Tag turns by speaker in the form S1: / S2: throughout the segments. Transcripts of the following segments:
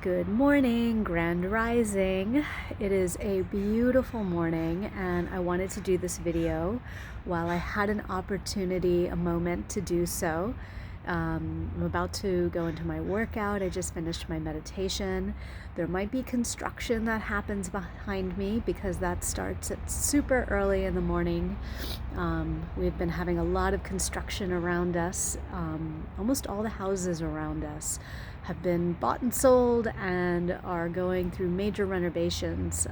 S1: Good morning, Grand Rising. It is a beautiful morning, and I wanted to do this video while I had an opportunity, a moment to do so. I'm about to go into my workout. I just finished my meditation. There might be construction that happens behind me because that starts at super early in the morning. We've been having a lot of construction around us. Almost all the houses around us have been bought and sold and are going through major renovations.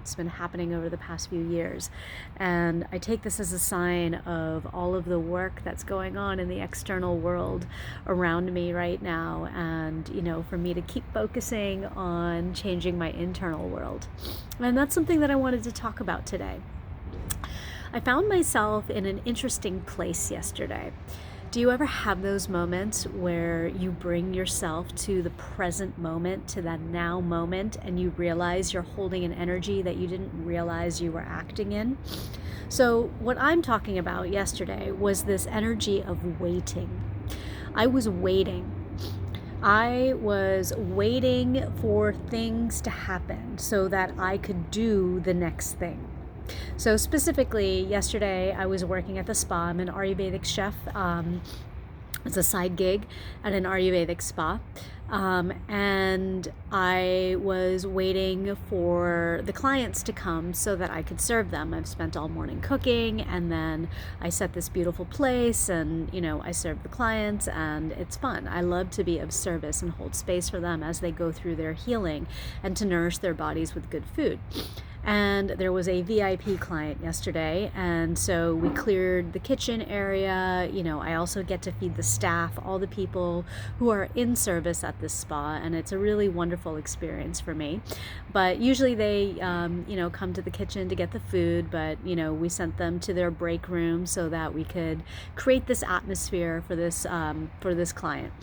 S1: It's been happening over the past few years. And I take this as a sign of all of the work that's going on in the external world around me right now. And, for me to keep focusing on changing my internal world. And that's something that I wanted to talk about today. I found myself in an interesting place yesterday. Do you ever have those moments where you bring yourself to the present moment, to that now moment, and you realize you're holding an energy that you didn't realize you were acting in? So what I'm talking about yesterday was this energy of waiting. I was waiting. I was waiting for things to happen so that I could do the next thing. So specifically, yesterday I was working at the spa. I'm an Ayurvedic chef. It's a side gig at an Ayurvedic spa. And I was waiting for the clients to come so that I could serve them. I've spent all morning cooking, and then I set this beautiful place, and I serve the clients, and it's fun. I love to be of service and hold space for them as they go through their healing and to nourish their bodies with good food. And there was a VIP client yesterday, and so we cleared the kitchen area. I also get to feed the staff, all the people who are in service at this spa, and it's a really wonderful experience for me. But usually they, come to the kitchen to get the food, but, we sent them to their break room so that we could create this atmosphere for this client.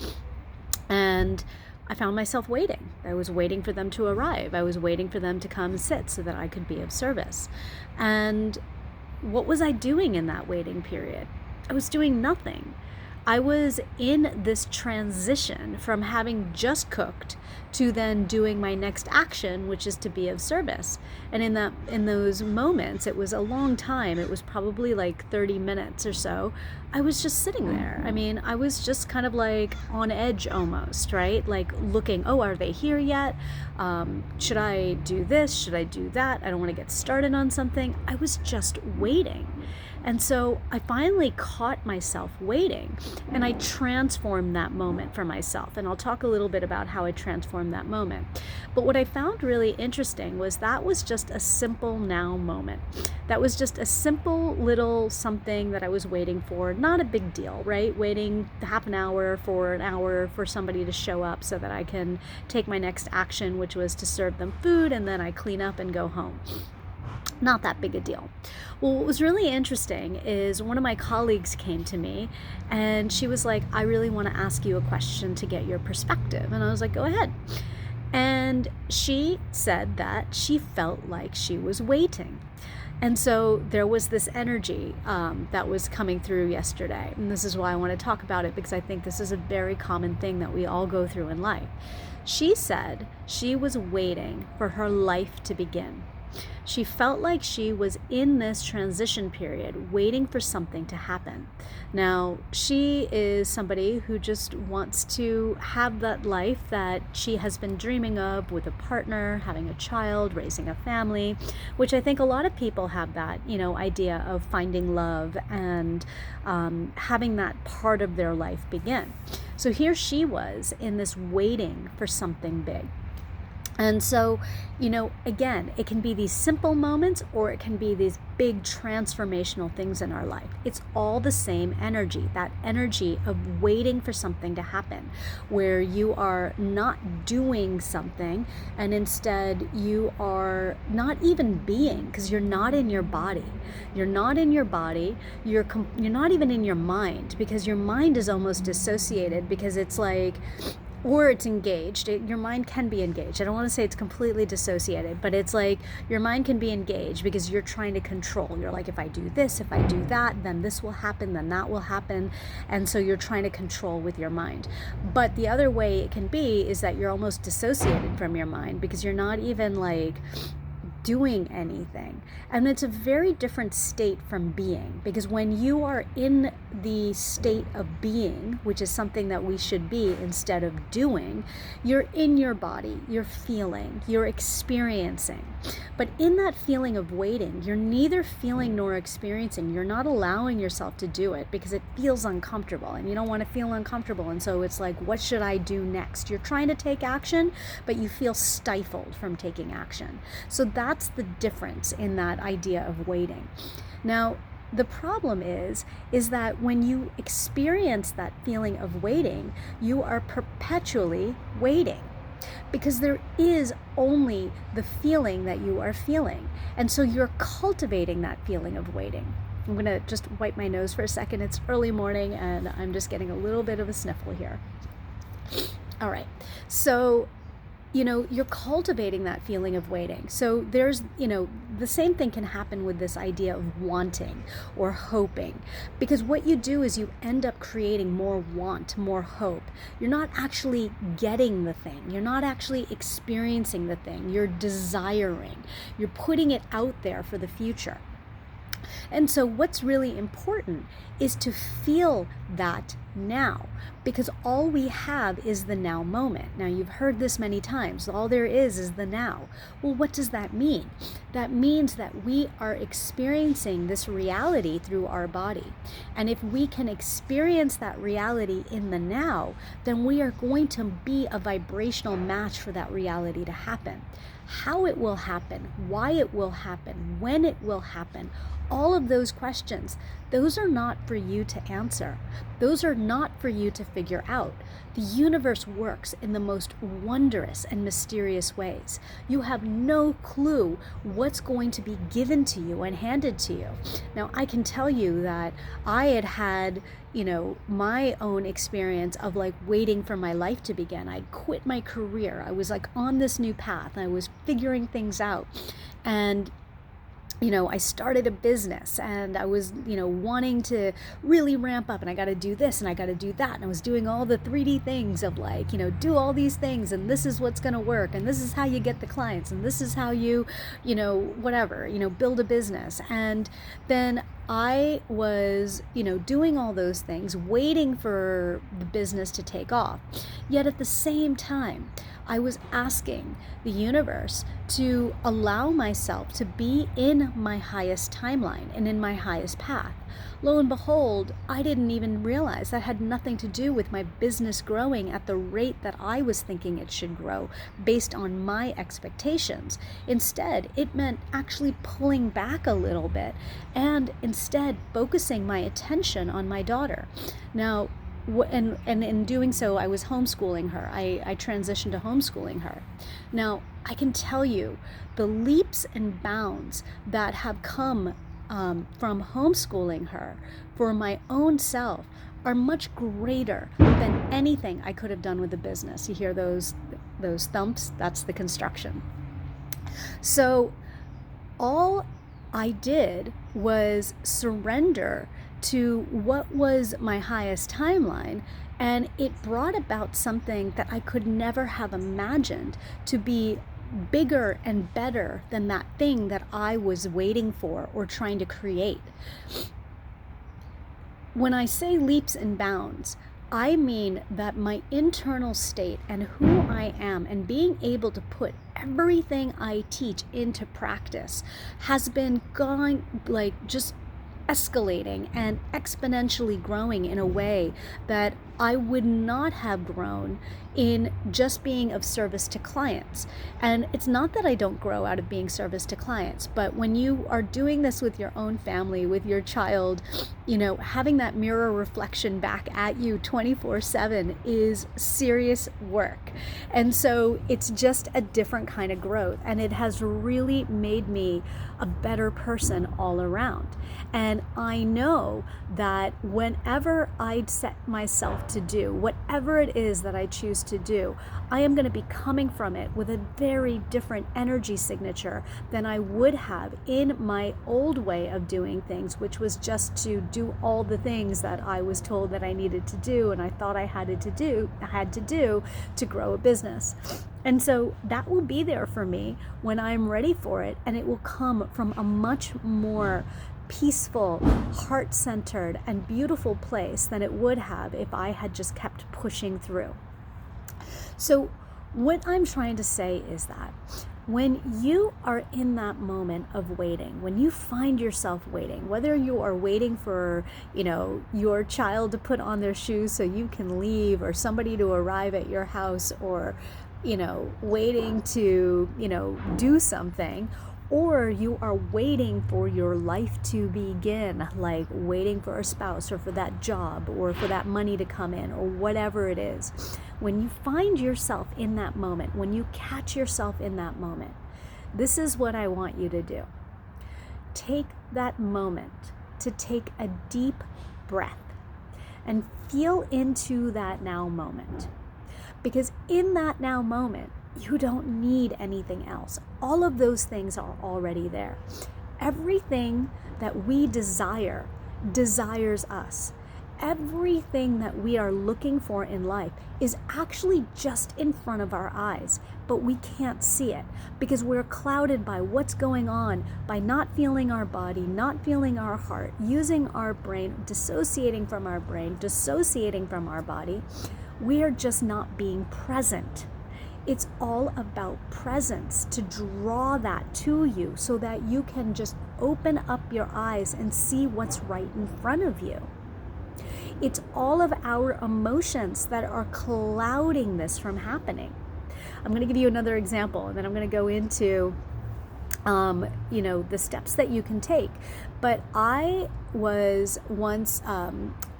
S1: And I found myself waiting. I was waiting for them to arrive. I was waiting for them to come and sit so that I could be of service. And what was I doing in that waiting period? I was doing nothing. I was in this transition from having just cooked to then doing my next action, which is to be of service. And in those moments, it was a long time. It was probably like 30 minutes or so. I was just sitting there. I was just kind of like on edge almost, right? Like looking, are they here yet? Should I do this? Should I do that? I don't want to get started on something. I was just waiting. And so I finally caught myself waiting, and I transformed that moment for myself. And I'll talk a little bit about how I transformed that moment. But what I found really interesting was that was just a simple now moment. That was just a simple little something that I was waiting for. Not a big deal, right? Waiting half an hour for somebody to show up so that I can take my next action, which was to serve them food, and then I clean up and go home. Not that big a deal. Well, what was really interesting is one of my colleagues came to me and she was like, I really want to ask you a question to get your perspective. And I was like, go ahead. And she said that she felt like she was waiting. And so there was this energy that was coming through yesterday. And this is why I want to talk about it, because I think this is a very common thing that we all go through in life. She said she was waiting for her life to begin. She felt like she was in this transition period, waiting for something to happen. Now, she is somebody who just wants to have that life that she has been dreaming of, with a partner, having a child, raising a family, which I think a lot of people have that, idea of finding love and having that part of their life begin. So here she was in this waiting for something big. And so, again, it can be these simple moments, or it can be these big transformational things in our life. It's all the same energy, that energy of waiting for something to happen, where you are not doing something and instead you are not even being, because you're not in your body. You're not in your body. You're not even in your mind, because your mind is almost dissociated, because it's like or it's engaged. Your mind can be engaged. I don't want to say it's completely dissociated, but it's like your mind can be engaged because you're trying to control. You're like, if I do this, if I do that, then this will happen, then that will happen. And so you're trying to control with your mind. But the other way it can be is that you're almost dissociated from your mind because you're not even like doing anything. And it's a very different state from being, because when you are in the state of being, which is something that we should be instead of doing, you're in your body, you're feeling, you're experiencing. But in that feeling of waiting, you're neither feeling nor experiencing. You're not allowing yourself to do it because it feels uncomfortable and you don't want to feel uncomfortable. And so it's like, what should I do next? You're trying to take action, but you feel stifled from taking action. So that's the difference in that idea of waiting. Now, the problem is that when you experience that feeling of waiting, you are perpetually waiting, because there is only the feeling that you are feeling. And so you're cultivating that feeling of waiting. I'm going to just wipe my nose for a second. It's early morning and I'm just getting a little bit of a sniffle here. All right. So you're cultivating that feeling of waiting. So there's, the same thing can happen with this idea of wanting or hoping, because what you do is you end up creating more want, more hope. You're not actually getting the thing. You're not actually experiencing the thing. You're desiring. You're putting it out there for the future. And so what's really important is to feel that now, because all we have is the now moment. Now, you've heard this many times. All there is the now. Well, what does that mean? That means that we are experiencing this reality through our body. And if we can experience that reality in the now, then we are going to be a vibrational match for that reality to happen. How it will happen, why it will happen, when it will happen, all of those questions, those are not for you to answer. Those are not for you to figure out. The universe works in the most wondrous and mysterious ways. You have no clue what's going to be given to you and handed to you. Now, I can tell you that I had my own experience of like waiting for my life to begin. I quit my career. I was like on this new path. I was figuring things out. And I started a business and I was, wanting to really ramp up, and I got to do this and I got to do that. And I was doing all the 3D things of like, do all these things, and this is what's going to work, and this is how you get the clients, and this is how you, whatever, build a business. And then I was, doing all those things, waiting for the business to take off. Yet at the same time, I was asking the universe to allow myself to be in my highest timeline and in my highest path. Lo and behold, I didn't even realize that had nothing to do with my business growing at the rate that I was thinking it should grow based on my expectations. Instead, it meant actually pulling back a little bit and instead focusing my attention on my daughter. Now, and in doing so, I was homeschooling her. I transitioned to homeschooling her. Now, I can tell you the leaps and bounds that have come from homeschooling her for my own self are much greater than anything I could have done with the business. You hear those thumps? That's the construction. So all I did was surrender to what was my highest timeline, and it brought about something that I could never have imagined to be bigger and better than that thing that I was waiting for or trying to create. When I say leaps and bounds, I mean that my internal state and who I am and being able to put everything I teach into practice has been just escalating and exponentially growing in a way that I would not have grown in just being of service to clients. And it's not that I don't grow out of being service to clients, but when you are doing this with your own family, with your child, having that mirror reflection back at you 24/7 is serious work. And so it's just a different kind of growth, and it has really made me a better person all around. And I know that whenever I'd set myself to do, whatever it is that I choose to do, I am going to be coming from it with a very different energy signature than I would have in my old way of doing things, which was just to do all the things that I was told that I needed to do and I thought I had to do to grow a business. And so that will be there for me when I'm ready for it, and it will come from a much more peaceful, heart-centered, and beautiful place than it would have if I had just kept pushing through. So what I'm trying to say is that when you are in that moment of waiting, when you find yourself waiting, whether you are waiting for, your child to put on their shoes so you can leave, or somebody to arrive at your house, or, waiting to, do something, or you are waiting for your life to begin, like waiting for a spouse or for that job or for that money to come in or whatever it is. When you find yourself in that moment, when you catch yourself in that moment, this is what I want you to do. Take that moment to take a deep breath and feel into that now moment. Because in that now moment, you don't need anything else. All of those things are already there. Everything that we desire desires us. Everything that we are looking for in life is actually just in front of our eyes, but we can't see it because we're clouded by what's going on, by not feeling our body, not feeling our heart, using our brain, dissociating from our brain, dissociating from our body. We are just not being present. It's all about presence, to draw that to you so that you can just open up your eyes and see what's right in front of you. It's all of our emotions that are clouding this from happening. I'm going to give you another example, and then I'm going to go into the steps that you can take. But I was once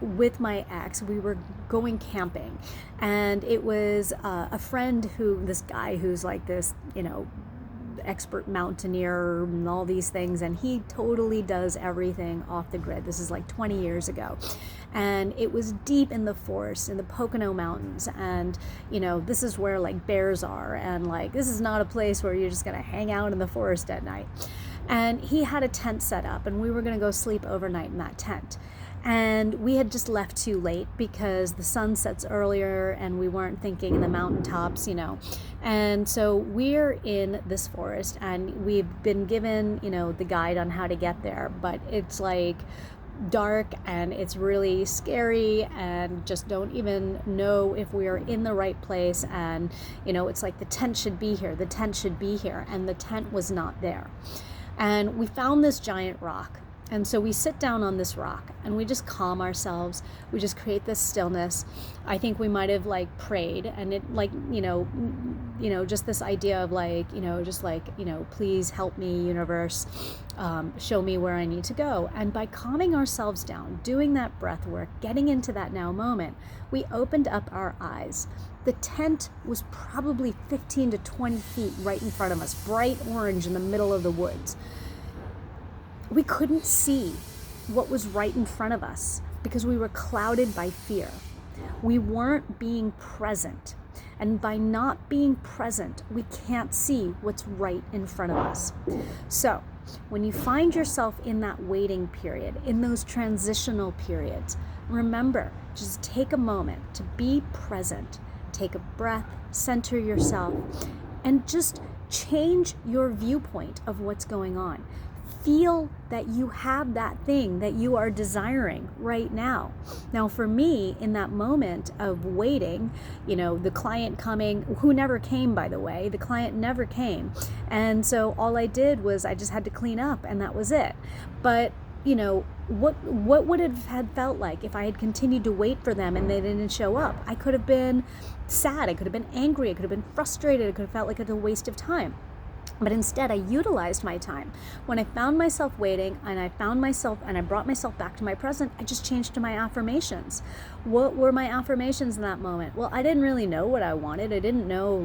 S1: with my ex, we were going camping, and it was a friend this guy who's like this, expert mountaineer and all these things, and he totally does everything off the grid. This is like 20 years ago, and it was deep in the forest in the Pocono Mountains, and this is where like bears are, and like this is not a place where you're just gonna hang out in the forest at night. And he had a tent set up, and we were gonna go sleep overnight in that tent. And we had just left too late because the sun sets earlier and we weren't thinking in the mountaintops, And so we're in this forest, and we've been given, the guide on how to get there, but it's like dark and it's really scary, and just don't even know if we are in the right place. And, it's like the tent should be here, and the tent was not there. And we found this giant rock. And so we sit down on this rock and we just calm ourselves. We just create this stillness. I think we might have like prayed, and it like, just this idea of like, please help me, universe, show me where I need to go. And by calming ourselves down, doing that breath work, getting into that now moment, we opened up our eyes. The tent was probably 15 to 20 feet right in front of us, bright orange in the middle of the woods. We couldn't see what was right in front of us because we were clouded by fear. We weren't being present. And by not being present, we can't see what's right in front of us. So when you find yourself in that waiting period, in those transitional periods, remember, just take a moment to be present. Take a breath, center yourself, and just change your viewpoint of what's going on. Feel that you have that thing that you are desiring right now. Now, for me, in that moment of waiting, the client coming, who never came, by the way, the client never came. And so all I did was I just had to clean up, and that was it. But, what would it have felt like if I had continued to wait for them and they didn't show up? I could have been sad. I could have been angry. I could have been frustrated. I could have felt like it was a waste of time. But instead, I utilized my time. When I found myself waiting, and I brought myself back to my present, I just changed to my affirmations. What were my affirmations in that moment? Well, I didn't really know what I wanted. I didn't know,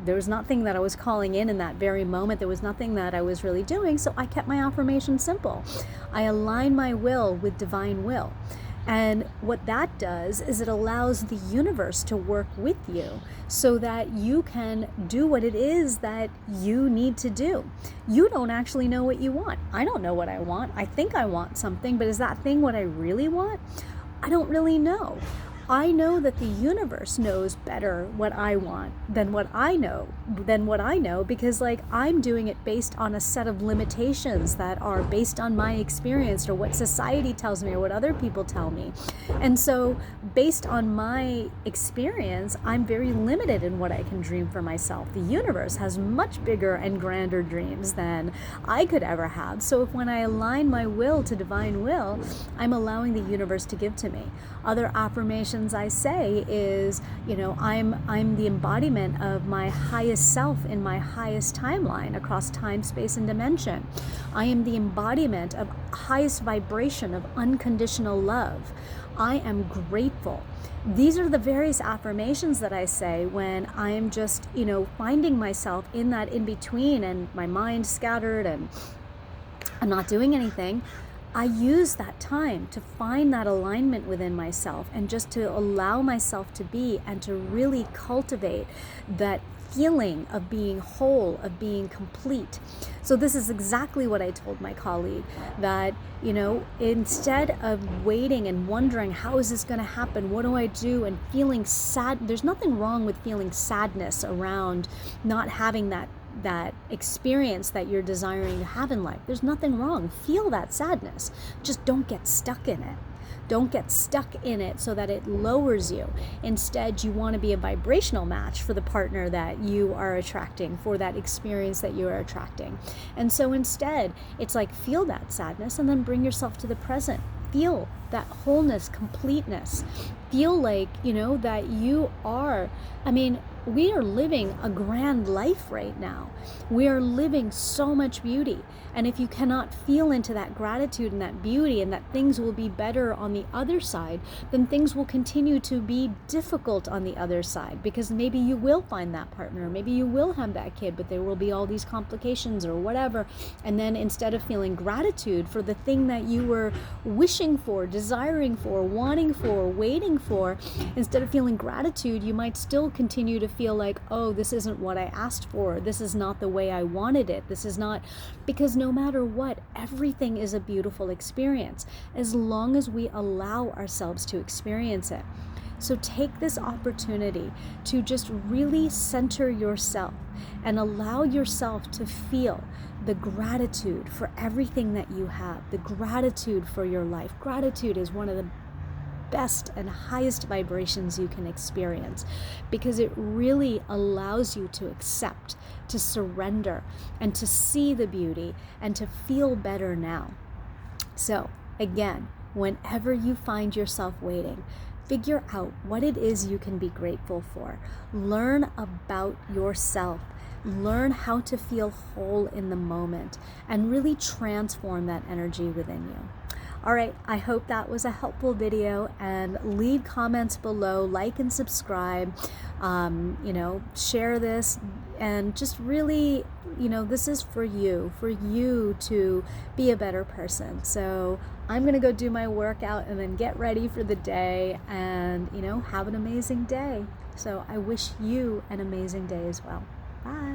S1: there was nothing that I was calling in that very moment. There was nothing that I was really doing, so I kept my affirmations simple. I aligned my will with divine will. And what that does is it allows the universe to work with you so that you can do what it is that you need to do. You don't actually know what you want. I don't know what I want. I think I want something, but is that thing what I really want? I don't really know. I know that the universe knows better what I want than what I know, because like I'm doing it based on a set of limitations that are based on my experience or what society tells me or what other people tell me. And so based on my experience, I'm very limited in what I can dream for myself. The universe has much bigger and grander dreams than I could ever have. So if when I align my will to divine will, I'm allowing the universe to give to me. Other affirmations I say is, I'm the embodiment of my highest self in my highest timeline across time, space, and dimension. I am the embodiment of highest vibration of unconditional love. I am grateful. These are the various affirmations that I say when I'm just, finding myself in that in between and my mind scattered and I'm not doing anything. I use that time to find that alignment within myself and just to allow myself to be and to really cultivate that feeling of being whole, of being complete. So this is exactly what I told my colleague, that, instead of waiting and wondering, how is this going to happen? What do I do? And feeling sad. There's nothing wrong with feeling sadness around not having that experience that you're desiring to have in life. There's nothing wrong. Feel that sadness. Just don't get stuck in it. Don't get stuck in it so that it lowers you. Instead, you want to be a vibrational match for the partner that you are attracting, for that experience that you are attracting. And so instead, it's like, feel that sadness and then bring yourself to the present. Feel that wholeness, completeness. Feel like, that you are, we are living a grand life right now. We are living so much beauty. And if you cannot feel into that gratitude and that beauty and that things will be better on the other side, then things will continue to be difficult on the other side, because maybe you will find that partner, maybe you will have that kid, but there will be all these complications or whatever. And then instead of feeling gratitude for the thing that you were wishing for, desiring for, wanting for, waiting for, instead of feeling gratitude, you might still continue to feel like, oh, this isn't what I asked for. This is not the way I wanted it. This is not, because no matter what, everything is a beautiful experience as long as we allow ourselves to experience it. So take this opportunity to just really center yourself and allow yourself to feel the gratitude for everything that you have, the gratitude for your life. Gratitude is one of the best and highest vibrations you can experience, because it really allows you to accept, to surrender, and to see the beauty and to feel better now. So again, whenever you find yourself waiting, figure out what it is you can be grateful for. Learn about yourself. Learn how to feel whole in the moment and really transform that energy within you. All right, I hope that was a helpful video, and leave comments below, like and subscribe, share this, and just really, this is for you to be a better person. So I'm gonna go do my workout and then get ready for the day and, have an amazing day. So I wish you an amazing day as well. Bye.